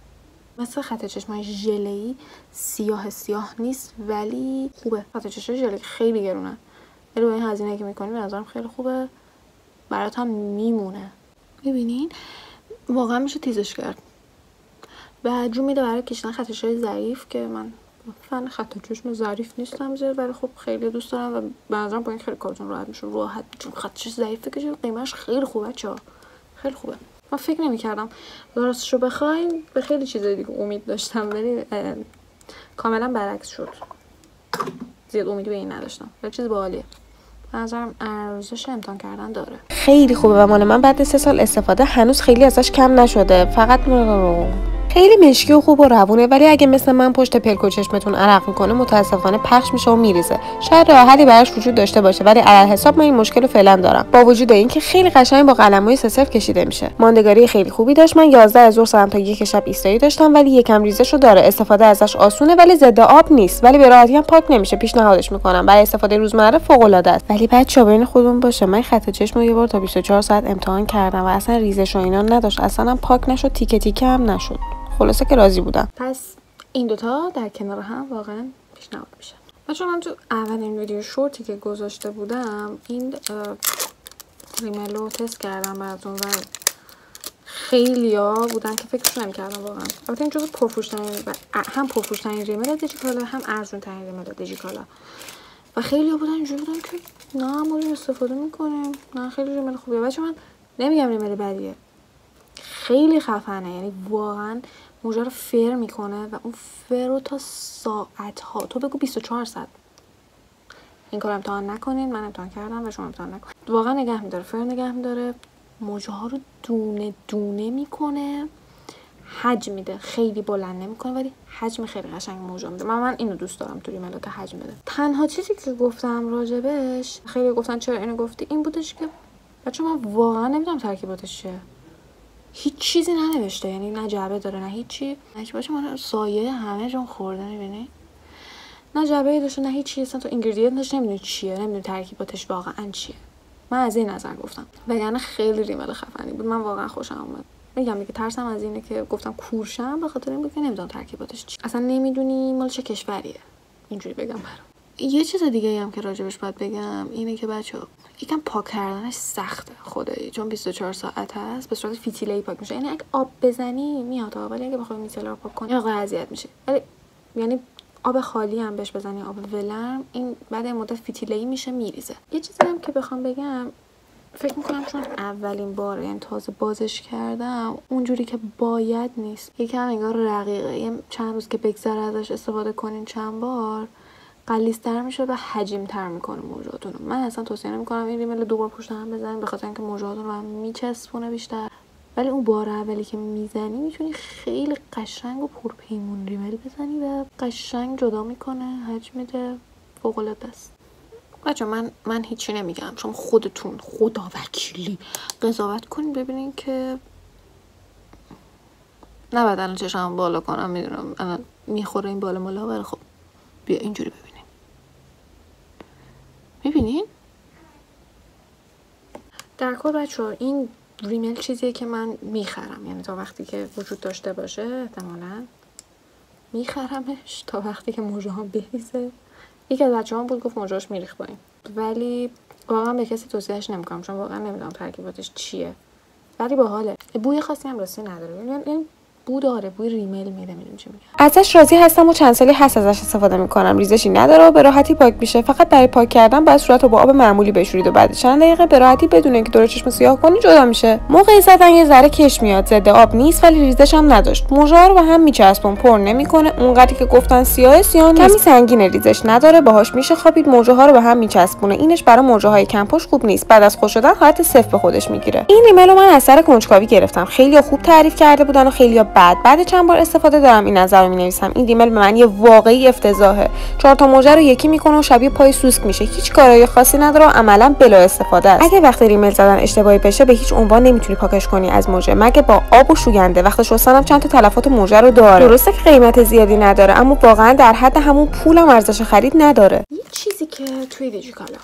Speaker 1: مثل خط چشمای ژله‌ای سیاه نیست ولی خوبه. خط چشم ژله خیلی گرونه، ولی با این هزینه که میکنی به نظرم خیلی خوبه، برات هم میمونه. ببینین واقعا میشه تیزش کرد.
Speaker 2: و جو میده برای کشیدن خط چشم ظریف که من فن خط چشم ظریف نیستم زیاد، ولی خب خیلی دوست دارم و به نظرم با این خیلی کارتون راحت میشه. راحت چون خط چشم ظریف که قیمتش خیلی خوبه، خیلی خوبه. من فکر نمی‌کردم راستشو بخواین به خیلی چیزای دیگه امید داشتم، ولی کاملا برعکس شد. زیاد امیدی به این نداشتم، ولی چیز باحالیه. به نظرم ارزش امتحان کردن داره.
Speaker 1: خیلی خوبه و مال من بعد 3 سال استفاده هنوز خیلی ازش کم نشده. فقط خیلی مشکی و خوب و روونه، ولی اگه مثل من پشت پلک و چشمتون عرق میکنه متاسفانه پخش میشه و میریزه. شاید راه حلی براش وجود داشته باشه، ولی علل حساب من این مشکل رو فعلا دارم، با وجود اینکه خیلی قشنگ با قلموی سه کشیده میشه. ماندگاری خیلی خوبی داشت. من 11 ظهر ساعت تا 1 شب ایستایی داشتم، ولی یکم ریزشو داره. استفاده ازش آسونه ولی ضد آب نیست، ولی به راحتی هم پاک نمیشه. پیشنهادش میکنم برای استفاده روزمره فوق العاده است. ولی بچه‌ها بین خودمون باشه، من خط چشم رو یه بار تا 24 ساعت امتحان کردم و اصلا ریزش و اینا نداشت، اصلا هم پاک نشد، تیکه تیکه هم نشد. خلاصه که راضی بودم.
Speaker 2: پس این دوتا در کنار هم واقعا پیشنهاد میشه. چون من تو اولین ویدیو شورتی که گذاشته بودم این ریمل رو تست کردم براتون و خیلیا بودن که فکرش نمی‌کردم واقعا. البته این جزو پرفروش‌ترین هم پرفروش‌ترین ریمل دیجیکالا هم ارزان‌ترین ریمل دیجیکالا و خیلیا بودن اینجوری بودن که نه ما رو استفاده می‌کنیم، نه خیلی ریمل خوبیه. بچه من نمیگم ریمل بدیه، خیلی خفنه، یعنی واقعا موجه رو فر میکنه و اون فر رو تا ساعت ها، تو بگو 24 ساعت. این کار امتحان نکنین، من امتحان کردم و شما امتحان نکنین. واقعا نگه میداره، فر نگه میداره، موجه ها رو دونه دونه میکنه، حجم میده، خیلی بلند نمیکنه ولی حجم خیلی قشنگ موجه میده. من اینو دوست دارم تو ریمل که حجم بده. تنها چیزی که گفتم راجبش، خیلی گفتن چرا اینو گفتی، این بودش که بچه من واقعا نمیدونم ترکیباتش چیه. هیچ چیزی ننوشته، یعنی نه جعبه داره نه هیچی. باشه من سایه همه جون خورده، میبینی؟ نه جعبه داشته نه هیچی، اصلا تو اینگریدینتش نمیدونی چیه، نمیدونی ترکیباتش واقعا چیه. من از این نظر گفتم، وگرنه خیلی ریمل خفنی بود، من واقعا خوشم اومد. میگم دیگه ترسم از اینه که گفتم کورشم به خاطر این بود که نمیدونم ترکیباتش چیه، اصلا نمیدونی مال چه کشوریه، اینجوری بگم برام. یه چیز دیگه هم که راجبش باید بگم اینه که بچه‌ها یکم پاک کردنش سخته خدایی، چون 24 ساعت هست، به صورت فتیله‌ای پاک میشه. یعنی اگه آب بزنی میاد، ولی اگه بخوای میتله رو پاک کنی واقعا اذیت میشه. ولی یعنی آب خالی هم بهش بزنی، آب ولرم، این بعد مدت فتیله‌ای میشه، میریزه. یه چیزی هم که بخوام بگم، فکر میکنم چون اولین باره یعنی تازه بازش کردم اونجوری که باید نیست، یکم انگار رقیقه. یه چند روز که بگذره ازش استفاده کنین چند بار غلیظ‌تر میشه و حجیم‌تر میکنه موجهاتون. من اصلا توصیه نمیکنم این ریمل رو 2 بار پشت هم بزنید، به خاطر اینکه موجهاتون رو هم میچسبونه بیشتر. ولی اون بار اولی که میزنی میتونی خیلی قشنگ و پرپیمون ریمل بزنی و قشنگ جدا میکنه، حجم میده، فوق العاده است. بچه من هیچی نمیگم، چون خودتون خدا وکیلی قضاوت کنین ببینین که نباید الان چشم بالا کنم، میدونم الان میخوره این بالا مالا، ولی خب بیا اینجوری ببینین. میبینین؟ در کل بچه‌ها این ریمل چیزیه که من میخرم، یعنی تا وقتی که وجود داشته باشه احتمالاً میخرمش تا وقتی که موجه ها بریزه. یکی از بچه‌ها بود گفت موجهاش میریخ با این، ولی واقعا به کسی توصیهش نمیکنم چون واقعا نمیدونم ترکیباتش چیه، ولی باحاله. بوی خاصی هم راستی نداره، یعنی بو داره، بوی ریمل میده، میدونم چی میگم.
Speaker 1: ازش راضی هستم و چند سالی هست ازش استفاده میکنم. ریزشی نداره و به راحتی پاک میشه. فقط برای پاک کردن باید صورت رو با آب معمولی بشورید و بعد چند دقیقه به راحتی بدون اینکه دور چشم سیاه کنی جدا میشه. موقع زدن یه ذره کش میاد، ضد آب نیست ولی ریزش هم نداشت. موجه رو به هم میچسبون، پر نمیکنه، اونقدری که گفتن سیاه نیست. کمی سنگینه، ریزش نداره، باهاش میشه خوابید، موجه ها رو به هم میچسبونه. اینش برای موجه های کم پشت خوب نیست. بعد از خشک شدن حالت صفر به خودش میگیره. این ریمل رو من از سر کنجکاوی گرفتم. خیلی خوب تعریف کرده بودن و خیلی بعد چند بار استفاده دارم این نظر رو می‌نویسم. این ریمل به معنی واقعی افتضاحه. 4 تا موجه رو یکی میکنه و شبیه پای سوسک میشه. هیچ کارایی خاصی نداره و عملاً بلا استفاده است. اگه وقتی ریمل زدن اشتباهی بشه به هیچ عنوان نمیتونی پاکش کنی از موجه، مگه با آب و شوینده. وقت شستن هم چند تا تلفات موجه رو داره. درسته که قیمت زیادی نداره، اما واقعا در حد همون پولم ارزش خرید نداره.
Speaker 2: یه چیزی که توی دیجیکالا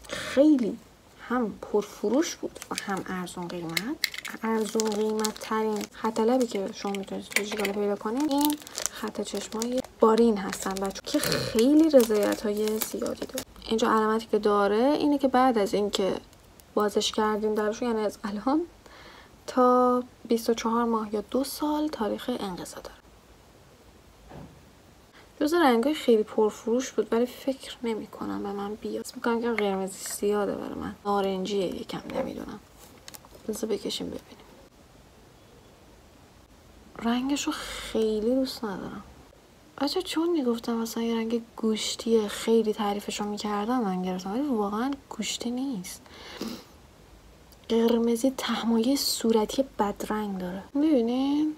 Speaker 2: خیلی هم پرفروش بود و هم ارزون قیمت ترین خط لبی که شما میتونید توی دیجیکالا پیدا کنید این خط چشمای بارین هستن بچه، که خیلی رضایت های زیادی داره. اینجا علامتی که داره اینه که بعد از اینکه بازش کردیم درشون، یعنی از الان تا 24 ماه یا 2 سال تاریخ انقضا داره. جز رنگای خیلی پرفروش بود ولی فکر نمی‌کنم به من بیاد. میگم که قرمزی زیاده برای من. نارنجیه یکم نمیدونم. بذار بکشیم ببینیم. رنگشو خیلی دوست ندارم. بچه چون میگفتم مثلا یه رنگ گوشتیه خیلی تعریفشو میکردم من گرفتم ولی واقعا گوشتی نیست. قرمزی تهمایه صورتی بدرنگ داره. میبینین؟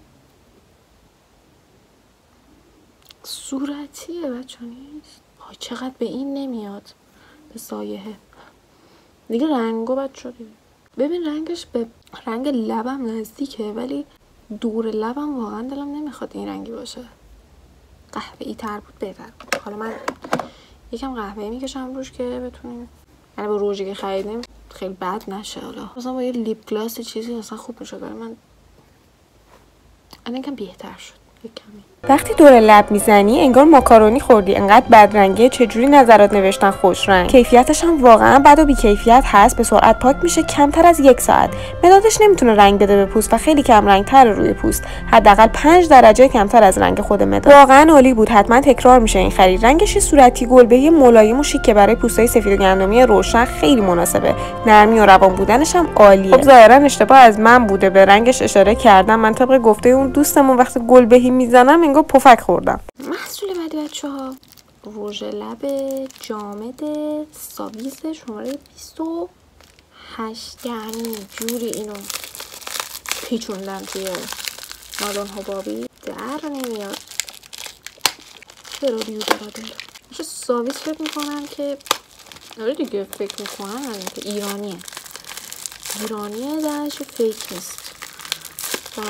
Speaker 2: صورتیه بچه نیست. آی چقدر به این نمیاد. به سایهه. دیگه رنگو بچه دیگه. ببین رنگش به رنگ لبم نزدیکه ولی دور لبم واقعا دلم نمیخواد این رنگی باشه. قهوه‌ای تر بود بهتر بود. حالا من یکم قهوه‌ای میکشم روش که بتونیم یعنی با روژی که خریدیم خیلی بد نشه. حالا مثلا با یه لیپ گلاس چیزی اصلا خوب میشد برای من. الان یکم بهتر شد کمی.
Speaker 1: وقتی دور لب میزنی انگار ماکارونی خوردی، انقدر بدرنگه. چجوری نظرات نوشتن خوش رنگ. کیفیتش هم واقعا بد و بی کیفیت هست. به سرعت پاک میشه کمتر از 1 ساعت. مدادش نمیتونه رنگ بده به پوست و خیلی کم رنگ تر روی پوست. حداقل 5 درجه کمتر از رنگ خود مداد. واقعا عالی بود. حتما تکرار میشه این خرید. رنگش صورتی گلبهی ملایم و شیک که برای پوستای سفید و گندمی روشن خیلی مناسبه. نرمی و روان بودنش هم عالیه. خب ظاهرا اشتباه از من بوده. به رنگش اشاره کردم. من طبق گفته اون دوستمون وقتی گلبهی میزنم انگار پفک خوردم.
Speaker 2: محصول بعدی بچه‌ها روژ لب جامد ساویز شماره 28. یعنی جوری اینو پیچوندم توی نادان حبابی در نمیاد. چرا ریو براده میشه ساویز فکر میکنم که آره دیگه فکر میکنم که ایرانیه درش فیک نیست و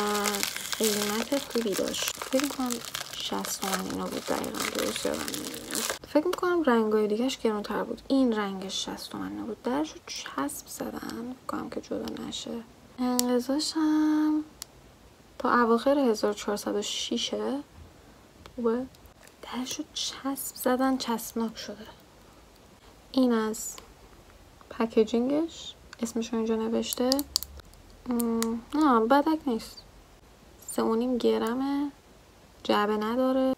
Speaker 2: قیمت خوبی داشت. فکر میکنم 60 تومن اینا بود دقیقا. درست یادم نمیاد. فکر میکنم رنگای دیگهش گرونتر بود. این رنگش 60 تومن بود. درشو چسب زدن بکنم که جدا نشه. انقضاشم تا اواخر 1406 خوبه. درشو چسب زدن چسبناک شده. این از پکیجینگش اسمشو اینجا نوشته. نه بدک نیست. 3.5 گرمه. جعبه نداره.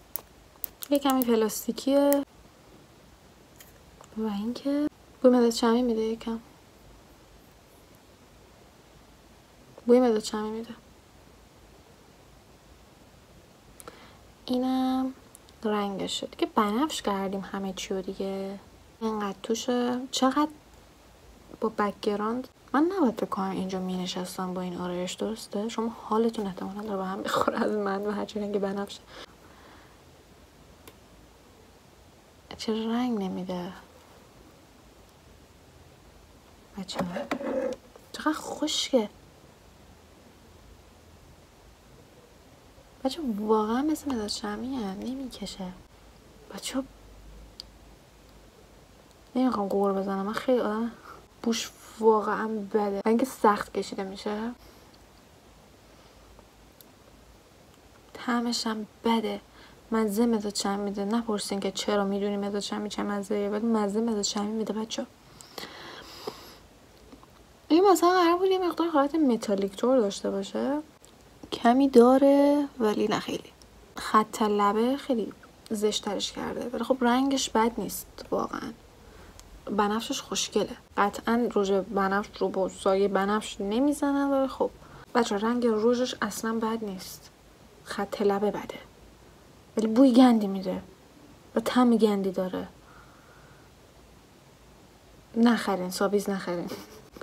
Speaker 2: یه کمی پلاستیکیه و اینکه بوی مداد شمی میده. یکم بوی مداد شمی میده. اینم رنگشه دیگه. بنفش کردیم همه چیو دیگه. اینقدر توشه. چقدر با بک‌گراند. من نباید بکنم اینجا می نشستم با این آرایش. درسته؟ شما حالتون احتمالا داره به هم بخوره از من و هرچی رنگ بنفشه. چه رنگ نمیده بچه ها. چقدر خوشگه بچه. واقعا مثل مداد شمیه. نمیکشه بچه. نمیخوام قور بزنم. من خیلی آدم بوش واقعا بده. اینکه سخت کشیده میشه. طعمش هم بده. مزه مداد شمی میده. نپرسین که چرا. میدونی مداد شمی چه مزه‌ایه ولی مزه مداد شمی میده بچه. این مثلا قرار بود یه مقدار حالت متالیک تور داشته باشه. کمی داره ولی نه خیلی. خط لبه خیلی زشترش کرده ولی خب رنگش بد نیست واقعا. بنفشش خوشگله. قطعا روژ بنفش رو با سایه بنفش نمیزنن ولی خب بچه رنگ روژش اصلا بد نیست. خط لبه بده ولی بوی گندی میده و طعم گندی داره. نخرین. ساویز نخرین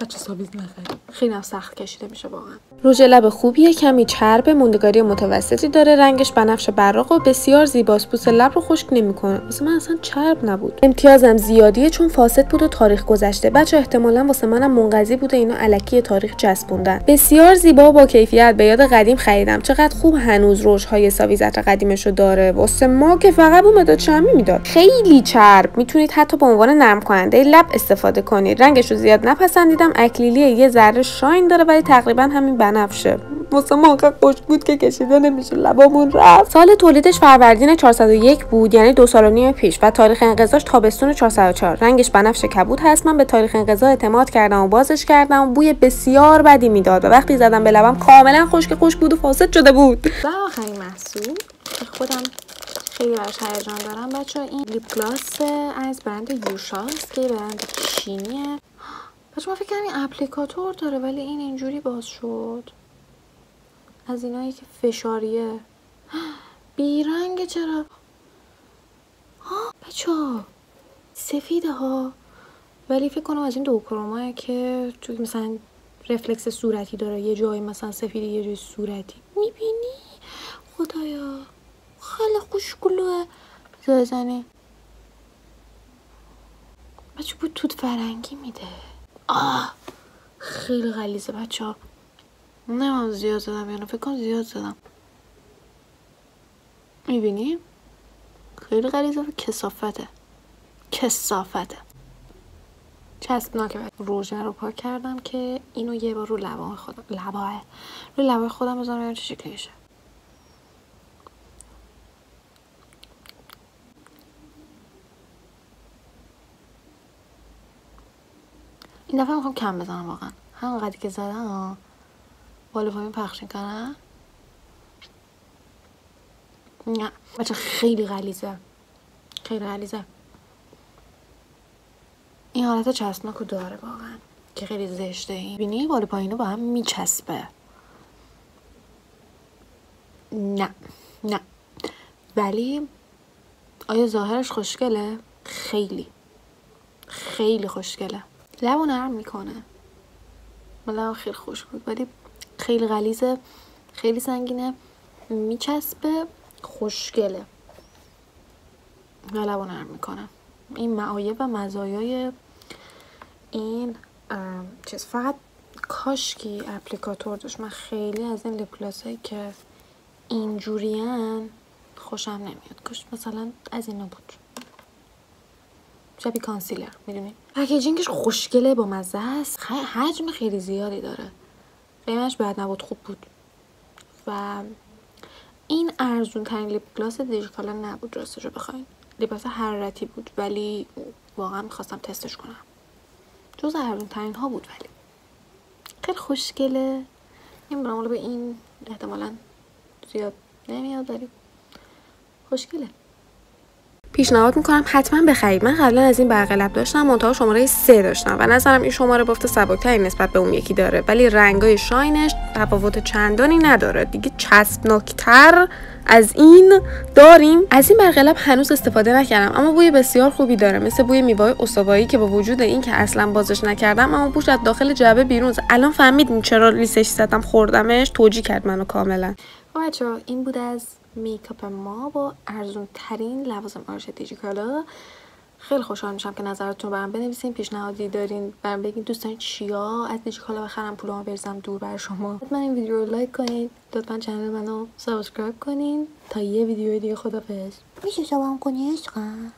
Speaker 2: بچه. ساویز نخرین. خیلی هم سخت کشیده میشه واقعا.
Speaker 1: روژ لب خوبیه. کمی چرب. موندگاری متوسطی داره. رنگش بنفش براق و بسیار زیباست. پوست لب رو خشک نمیکنه. واسه من اصلا چرب نبود. امتیازم زیادیه چون فاسد بود و تاریخ گذشته. بچه احتمالاً واسه منم منقضی بوده. اینا الکی تاریخ چسبوندن. بسیار زیبا و با کیفیت. به یاد قدیم خریدم. چقدر خوب هنوز روژهای ساویز عطر قدیمشو داره. واسه ما که فقط بو مداد شمی میداد. خیلی چرب. میتونید حتی به عنوان نرم کننده لب استفاده کنید. رنگشو زیاد نپسندیدم. اکلیلیه. یه ذره شاین داره ولی تقریبا همین بنفشه. واسه ما انقدر خوش بود که کشیده نمیشه. لبامون رفت. سال تولیدش فروردین 401 بود یعنی 2.5 سال پیش و تاریخ انقضاش تابستون 404. رنگش بنفش کبود هست. من به تاریخ انقضا اعتماد کردم و بازش کردم و بوی بسیار بدی میداد و وقتی زدم به لبم کاملا خشک بود و فاسد شده بود.
Speaker 2: و آخرین محصول خودم خیلی براش هیجان دارم بچه. این لیپ گلاس از برند یوشاست که برند چینیه. بچه من فکر کردم این اپلیکاتور داره ولی این اینجوری باز شد. از اینایی که فشاریه. بیرنگه چرا؟ بچه سفیده ها، ولی فکر کنم از این دوکرومایه که توی مثلا رفلکس صورتی داره، یه جایی مثلا سفیده یه جایی صورتی. میبینی؟ خدایا خیلی خوشگلوه. بزنی بچه بود توت فرنگی میده. خیلی غلیظه بچه ها. نمیم زیاد زدم یعنی فکر کنم زیاد زدم. میبینی؟ خیلی غلیظه و کثافته. چسبناکه. روژه رو پاک کردم که اینو یه بار رو لبای خودم بزنم چه شکلی میشه. این دفعه میخوام کم بزنم واقعا. همون قدری که زدم بالا پایین پخش کنم. نه بچه خیلی غلیظه. این حالت چسبناکو داره واقعا که خیلی زشته. این بینی بالا پایینو با هم میچسبه. نه ولی آیا ظاهرش خوشگله؟ خیلی خوشگله. لبو نرم میکنه. لبو خیلی خوش بود ولی خیلی غلیظه، خیلی سنگینه، میچسبه، خوشگله و لبو نرم میکنه. این معایب و مزایای این چیز. فقط کاشکی اپلیکاتور داشت. من خیلی از این لیپ گلاسایی که اینجورین خوشم نمیاد. کاش مثلا از اینا بود، شبیه کانسیلر. میدونی پکیجینگش خوشگله، با مزه است، حجم خیلی زیادی داره، قیمتش بد نبود، خوب بود. و این ارزون ترین لیپ گلاس دیجیکالا نبود راستش رو بخواین. لیپ گلاس حرارتی بود ولی واقعا میخواستم تستش کنم. جز ارزون ترین ها بود ولی خیلی خوشگله. نمیدونم به این احتمالاً زیاد نمیاد ولی خوشگله.
Speaker 1: پیشنهاد میکنم حتما بخرید. من قبلا از این برق لب داشتم، منتها شماره 3 داشتم و نظرم این شماره بافت سبک‌تری نسبت به اون یکی داره، ولی رنگای شاینش تفاوت چندانی نداره. دیگه چسبناکتر از این داریم. از این برق لب هنوز استفاده نکردم اما بوی بسیار خوبی داره، مثل بوی میوه‌های اسوایی که با وجود این که اصلا بازش نکردم اما بوش از داخل جعبه بیرون. الان فهمیدین چرا لیسش زدم خوردمش؟ توجیه کرد منو کاملا.
Speaker 2: بچه‌ها این بود از میکاپ ما با ارزون ترین لوازم آرایش دیجیکالا. خیلی خوشحال میشم که نظرتون رو برام بنویسین. پیشنهادی دارین برام بگین، دوست دارین چیا از دیجیکالا بخرم، پولامو بریزم دور برای شما. حتما این ویدیو رو لایک کنید، لطفا کانال منو سابسکرایب کنین تا یه ویدیو دیگه. خدافظ. میشه شما هم کنی عشقم؟